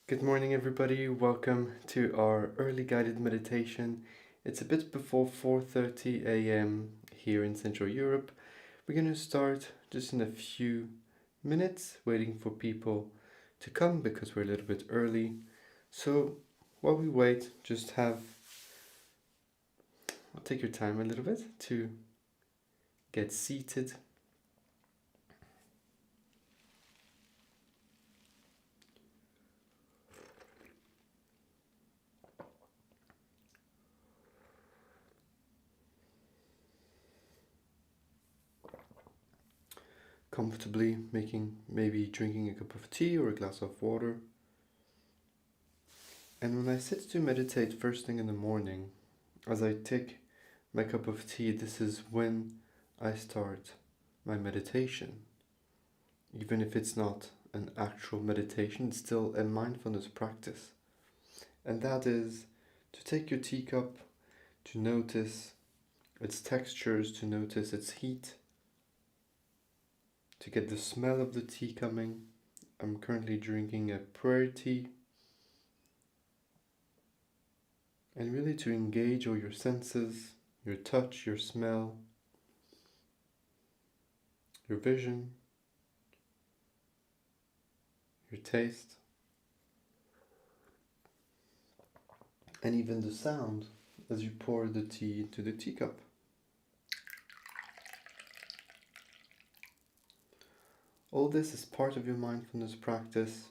Good morning, everybody. Welcome to our early guided meditation. It's a bit before 4:30 a.m. here in Central Europe. We're going to start just in a few minutes, waiting for people to come because we're a little bit early. So while we wait, take your time a little bit to get seated. Comfortably, maybe drinking a cup of tea or a glass of water. And when I sit to meditate first thing in the morning, as I take my cup of tea, this is when I start my meditation. Even if it's not an actual meditation, it's still a mindfulness practice. And that is to take your teacup, to notice its textures, to notice its heat, to get the smell of the tea coming. I'm currently drinking a prayer tea. And really to engage all your senses, your touch, your smell, your vision, your taste, and even the sound as you pour the tea into the teacup. All this is part of your mindfulness practice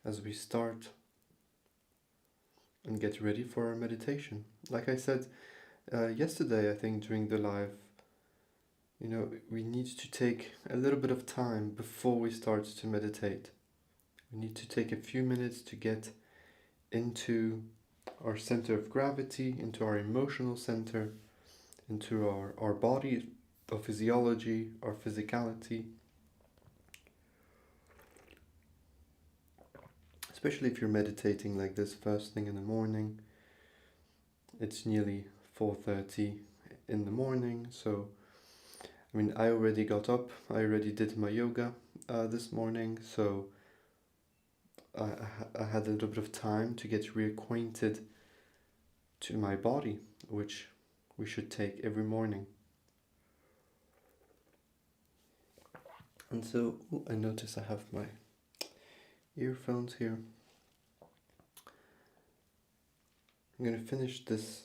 as we start and get ready for our meditation. Like I said yesterday, I think during the live, we need to take a little bit of time before we start to meditate. We need to take a few minutes to get into our center of gravity, into our emotional center, into our body, our physiology, our physicality. Especially if you're meditating like this first thing in the morning. It's nearly 4:30 in the morning, so I already got up, I already did my yoga this morning, so I had a little bit of time to get reacquainted to my body, which we should take every morning. And so I notice I have my earphones here. I'm going to finish this.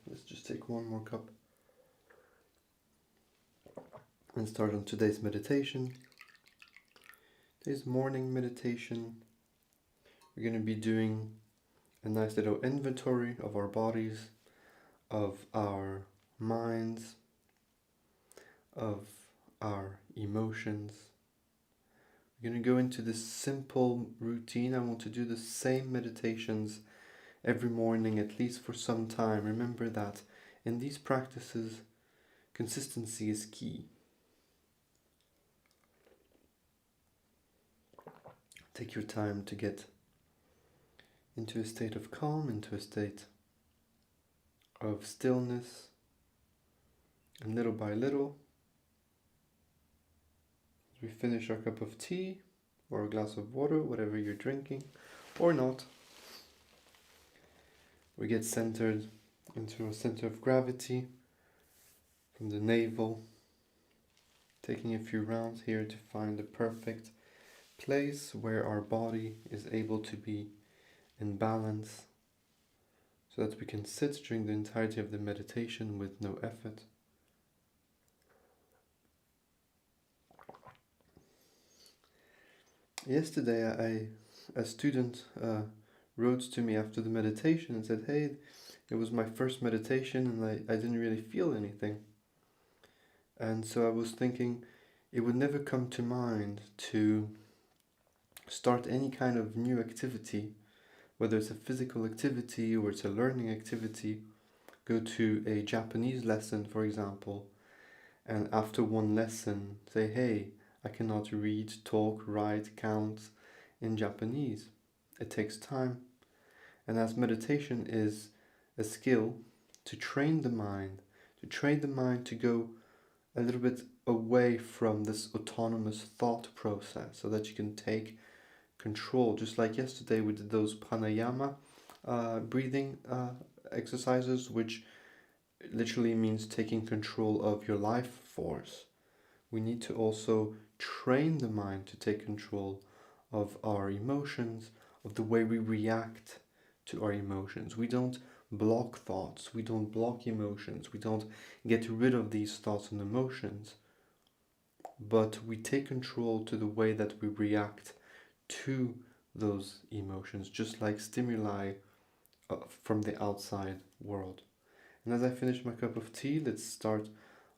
Let's just take one more cup and start on today's meditation. Today's morning meditation, we're going to be doing a nice little inventory of our bodies, of our minds, of our emotions. We're going to go into this simple routine. I want to do the same meditations every morning, at least for some time. Remember that in these practices, consistency is key. Take your time to get into a state of calm, into a state of stillness, and little by little, as we finish our cup of tea or a glass of water, whatever you're drinking or not, we get centered into a center of gravity from the navel, taking a few rounds here to find the perfect place where our body is able to be in balance, so that we can sit during the entirety of the meditation with no effort. Yesterday, a student wrote to me after the meditation and said, "Hey, it was my first meditation and I didn't really feel anything." And so I was thinking it would never come to mind to start any kind of new activity, whether it's a physical activity or it's a learning activity. Go to a Japanese lesson, for example, and after one lesson say, "Hey, I cannot read, talk, write, count in Japanese." It takes time. And as meditation is a skill to train the mind, to go a little bit away from this autonomous thought process so that you can take control. Just like yesterday we did those pranayama breathing exercises, which literally means taking control of your life force. We need to also train the mind to take control of our emotions, of the way we react to our emotions. We don't block thoughts, we don't block emotions, we don't get rid of these thoughts and emotions, but we take control to the way that we react to those emotions, just like stimuli from the outside world. And as I finish my cup of tea, let's start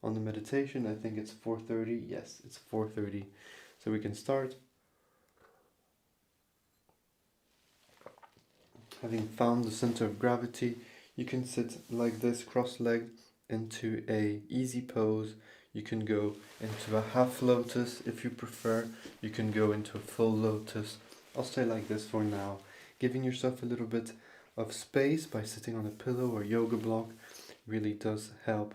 on the meditation. I think it's 4:30. Yes, it's 4:30. So we can start. Having found the center of gravity, you can sit like this, cross-legged, into a easy pose. You can go into a half lotus if you prefer. You can go into a full lotus. I'll stay like this for now, giving yourself a little bit of space by sitting on a pillow or yoga block really does help.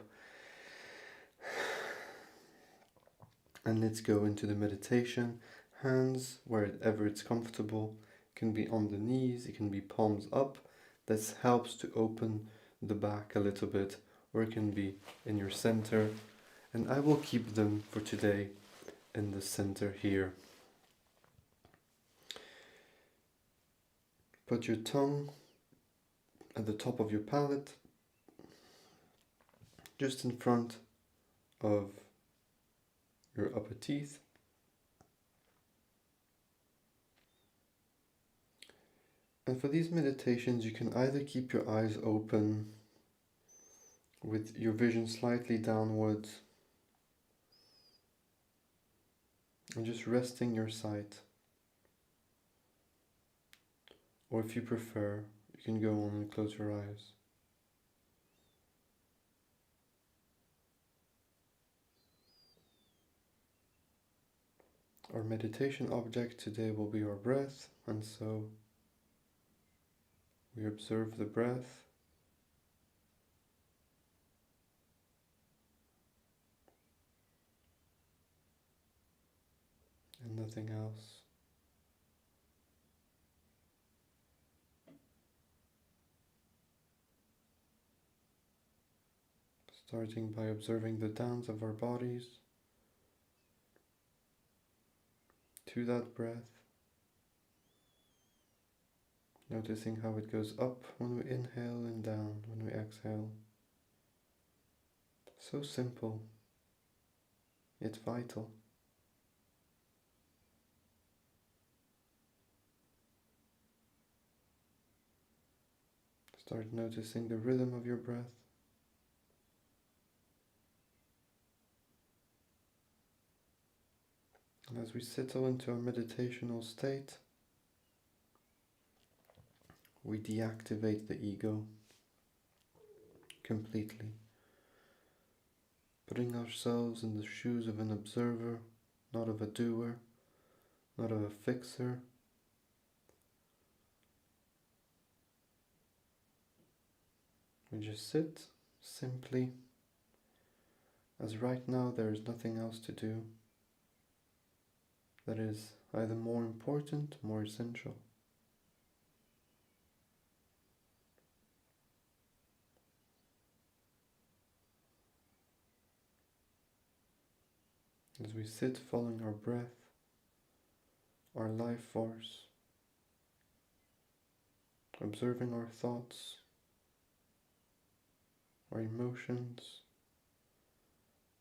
And let's go into the meditation. Hands wherever it's comfortable. It can be on the knees, it can be palms up. This helps to open the back a little bit, or it can be in your center. And I will keep them for today in the center here. Put your tongue at the top of your palate, just in front of your upper teeth. And for these meditations, you can either keep your eyes open with your vision slightly downwards and just resting your sight. Or if you prefer, you can go on and close your eyes. Our meditation object today will be our breath, and so we observe the breath. And nothing else. Starting by observing the dance of our bodies to that breath. Noticing how it goes up when we inhale and down when we exhale. So simple, yet vital. Start noticing the rhythm of your breath. And as we settle into our meditational state, we deactivate the ego completely, putting ourselves in the shoes of an observer, not of a doer, not of a fixer. We just sit simply, as right now there is nothing else to do that is either more important, more essential. As we sit following our breath, our life force, observing our thoughts, our emotions,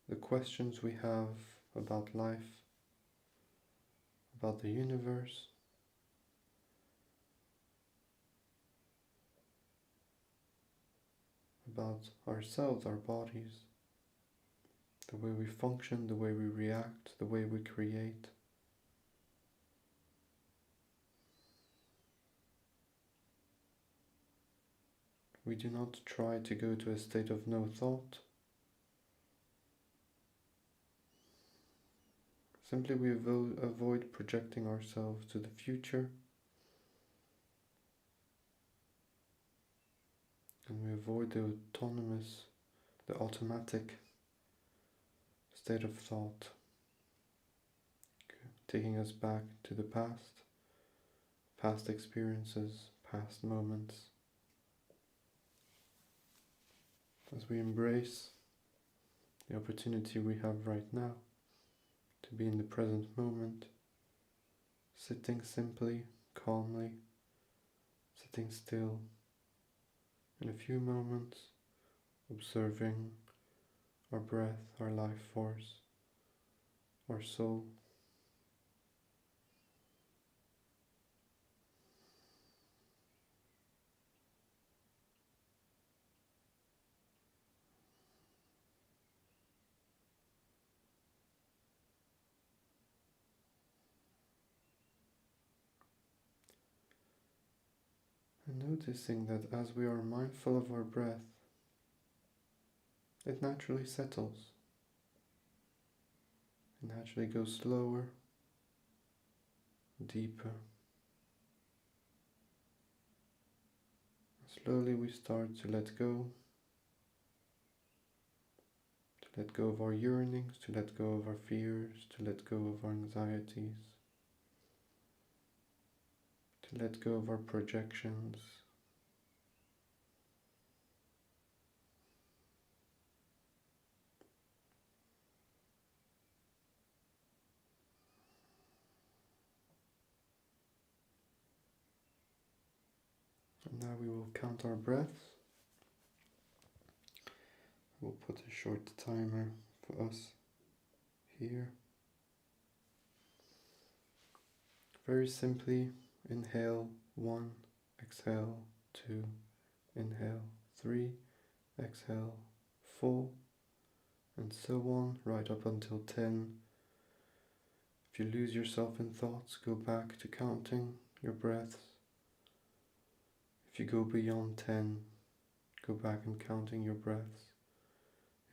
the questions we have about life, about the universe, about ourselves, our bodies, the way we function, the way we react, the way we create. We do not try to go to a state of no thought. Simply we avoid projecting ourselves to the future, and we avoid the automatic state of thought, taking us back to the past, past experiences, past moments, as we embrace the opportunity we have right now to be in the present moment, sitting simply, calmly, sitting still, in a few moments, observing our breath, our life force, our soul. And noticing that as we are mindful of our breath, it naturally settles. It naturally goes slower, deeper. Slowly we start to let go of our yearnings, to let go of our fears, to let go of our anxieties, to let go of our projections. And now we will count our breaths. We'll put a short timer for us here. Very simply, inhale 1, exhale 2, inhale 3, exhale 4, and so on, right up until 10. If you lose yourself in thoughts, go back to counting your breaths. If you go beyond 10, go back and counting your breaths.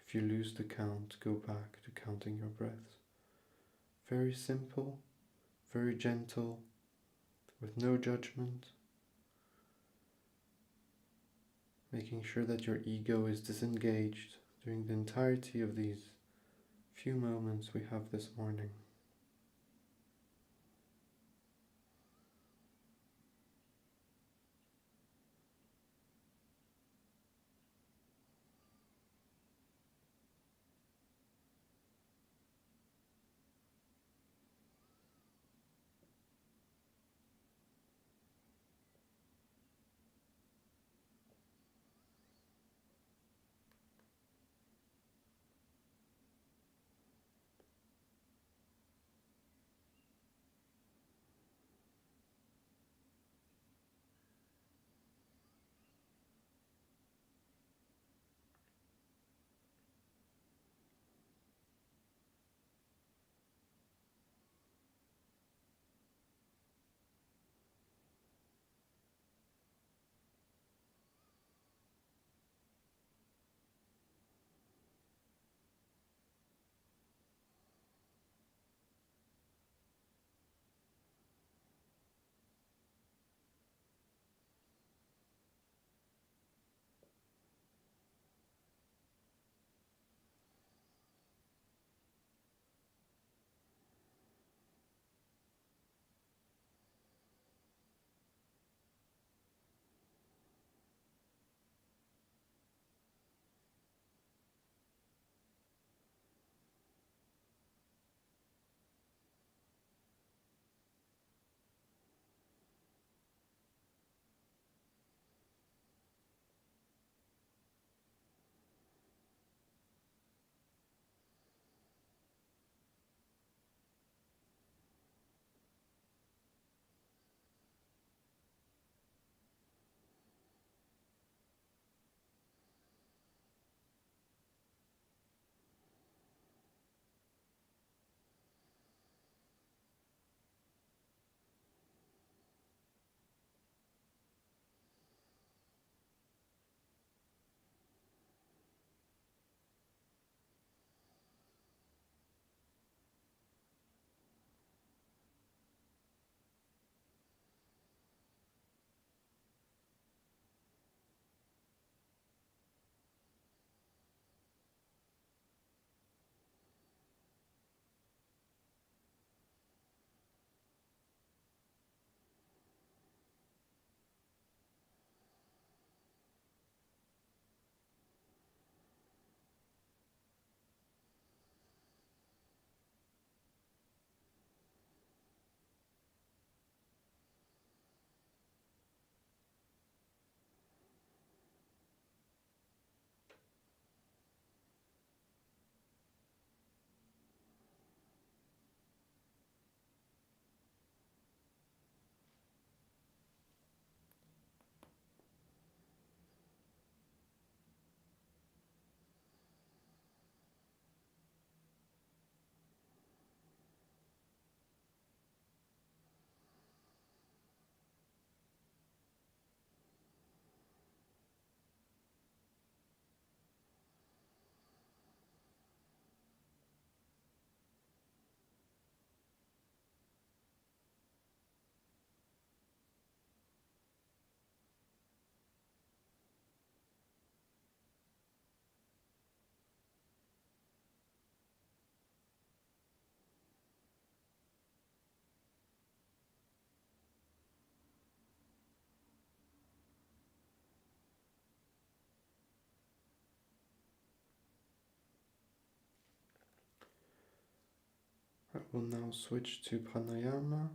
If you lose the count, go back to counting your breaths. Very simple, very gentle, with no judgment. Making sure that your ego is disengaged during the entirety of these few moments we have this morning. I will now switch to Pranayama,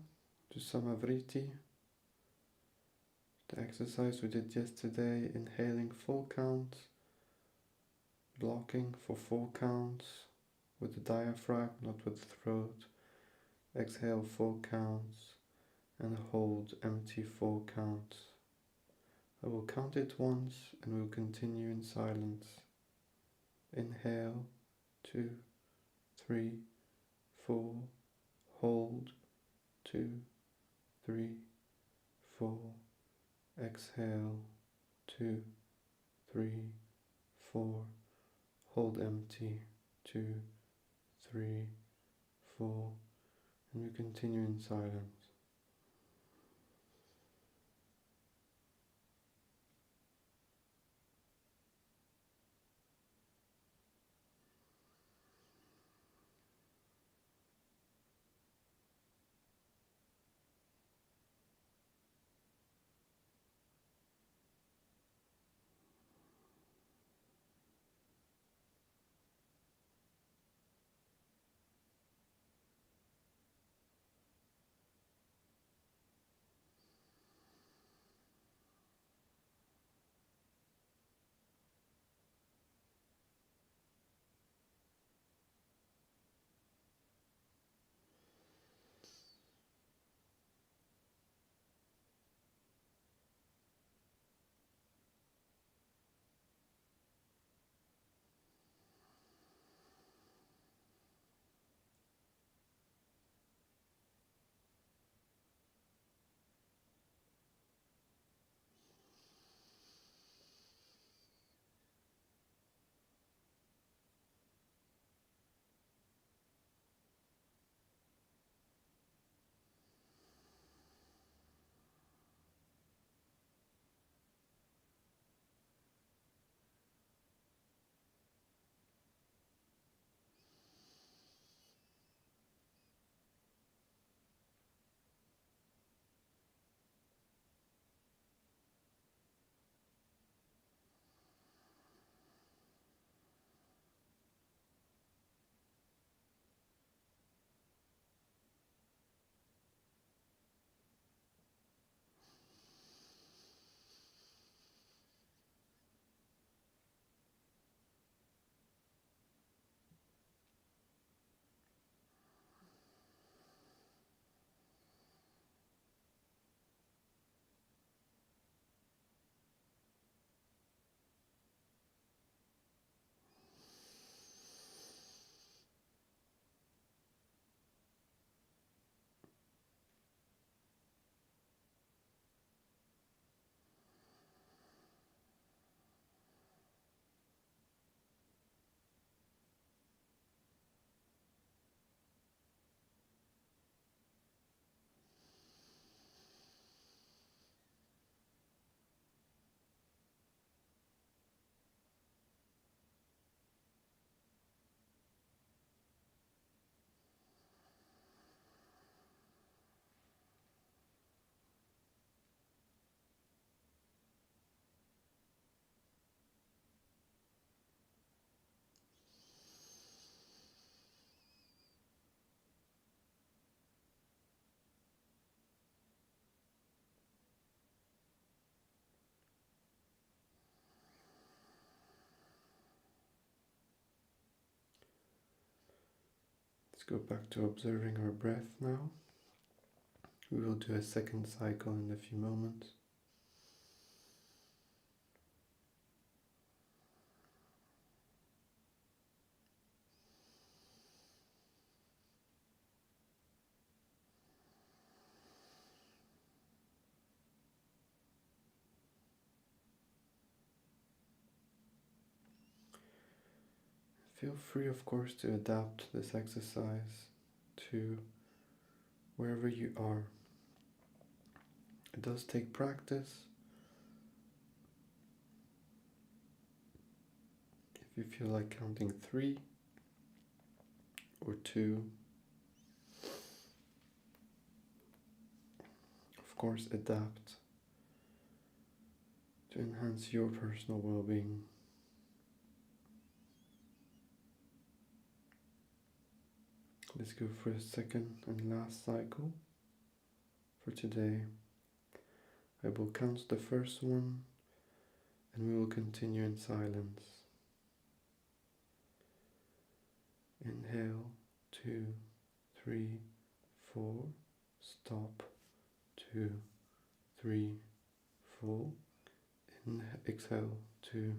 to Samavriti, the exercise we did yesterday, inhaling 4 counts, blocking for 4 counts with the diaphragm, not with the throat. Exhale 4 counts and hold empty 4 counts. I will count it once and we'll continue in silence. Inhale 2, 3, 4, hold 2, 3, 4, exhale 2, 3, 4, hold empty 2, 3, 4, and we continue in silence. Let's go back to observing our breath now. We will do a second cycle in a few moments. Feel free, of course, to adapt this exercise to wherever you are. It does take practice. If you feel like counting 3 or 2, of course, adapt to enhance your personal well-being. Let's go for a second and last cycle for today. I will count the first one and we will continue in silence. Inhale, 2, 3, 4, stop, 2, 3, 4, exhale, 2,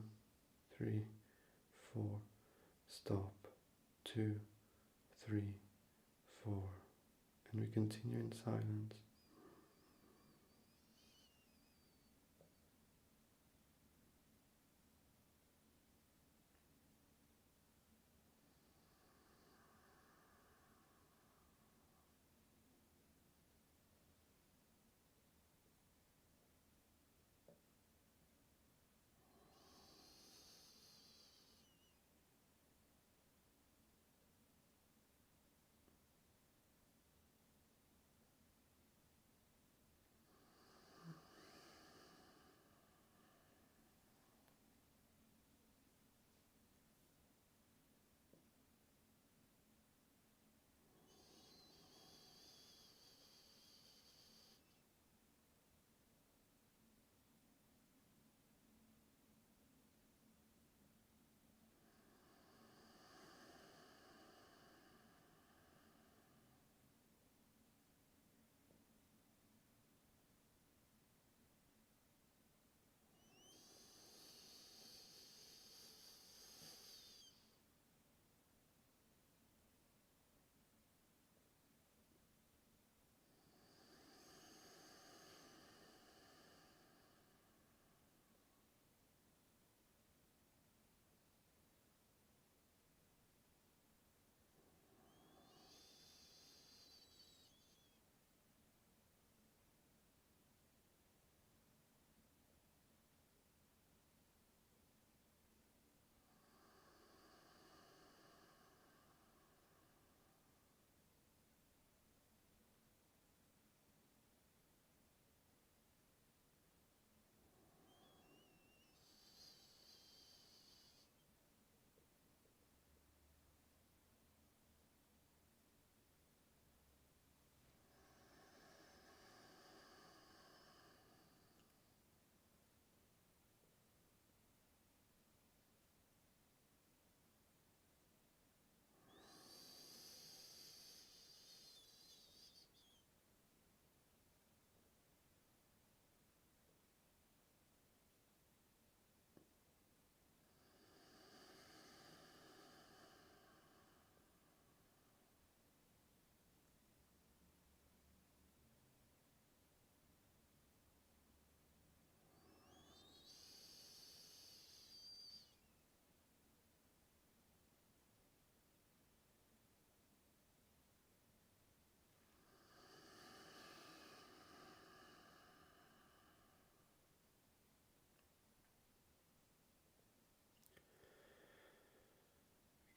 3, 4, stop, 2, 3, 4, and we continue in silence.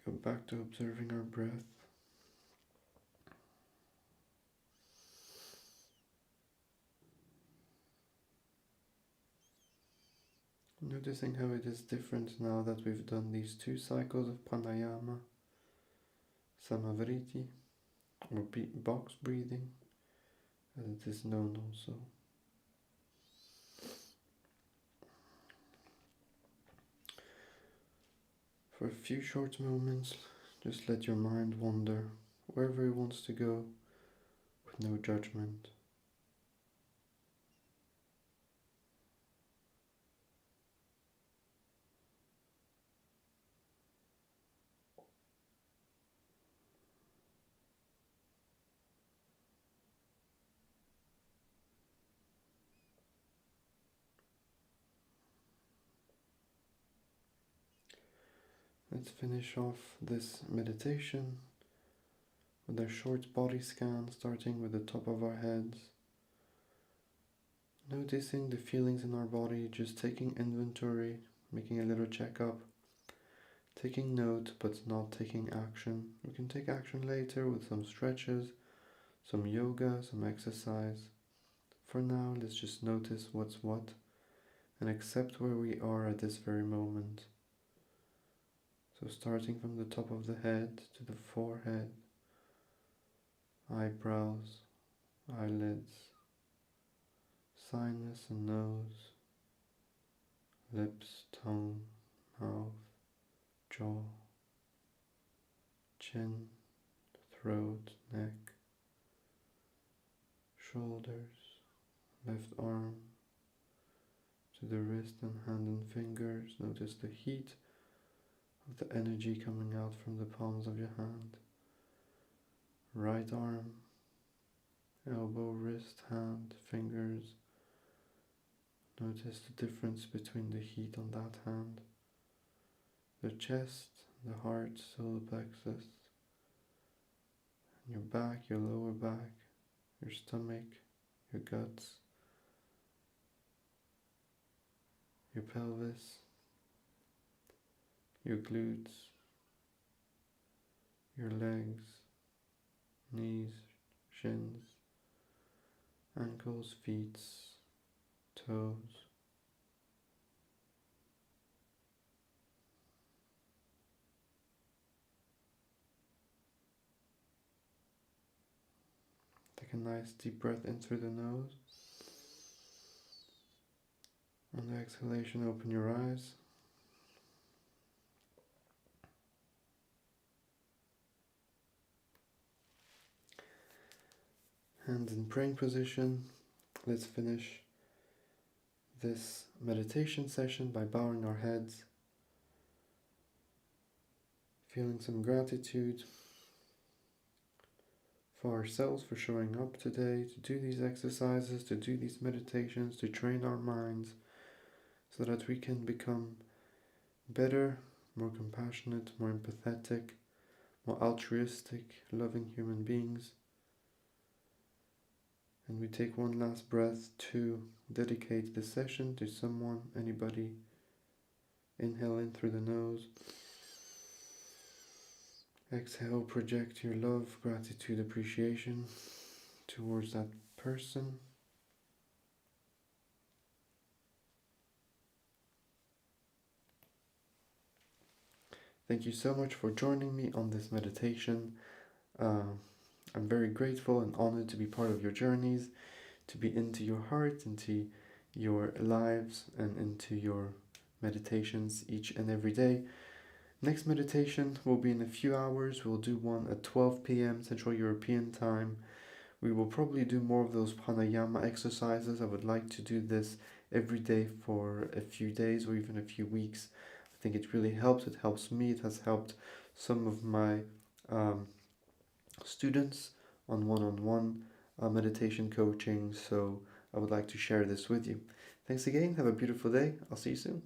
Go back to observing our breath. Noticing how it is different now that we've done these 2 cycles of pranayama, samavriti, or box breathing, as it is known also. For a few short moments, just let your mind wander wherever it wants to go, with no judgment. Let's finish off this meditation with a short body scan, starting with the top of our heads. Noticing the feelings in our body, just taking inventory, making a little checkup, taking note but not taking action. We can take action later with some stretches, some yoga, some exercise. For now, let's just notice what's what and accept where we are at this very moment. So starting from the top of the head to the forehead, eyebrows, eyelids, sinus and nose, lips, tongue, mouth, jaw, chin, throat, neck, shoulders, left arm to the wrist and hand and fingers. Notice the heat of the energy coming out from the palms of your hand. Right arm, elbow, wrist, hand, fingers. Notice the difference between the heat on that hand. The chest, the heart, solar plexus, your back, your lower back, your stomach, your guts, your pelvis, your glutes, your legs, knees, shins, ankles, feet, toes. Take a nice deep breath in through the nose. On the exhalation, open your eyes. Hands in praying position. Let's finish this meditation session by bowing our heads, feeling some gratitude for ourselves for showing up today, to do these exercises, to do these meditations, to train our minds so that we can become better, more compassionate, more empathetic, more altruistic, loving human beings. And we take one last breath to dedicate this session to someone, anybody. Inhale in through the nose. Exhale, project your love, gratitude, appreciation towards that person. Thank you so much for joining me on this meditation. I'm very grateful and honored to be part of your journeys, to be into your heart, into your lives, and into your meditations each and every day. Next meditation will be in a few hours. We'll do one at 12 p.m. Central European Time. We will probably do more of those pranayama exercises. I would like to do this every day for a few days or even a few weeks. I think it really helps. It helps me. It has helped some of my students on one-on-one meditation coaching. So I would like to share this with you. Thanks again. Have a beautiful day. I'll see you soon.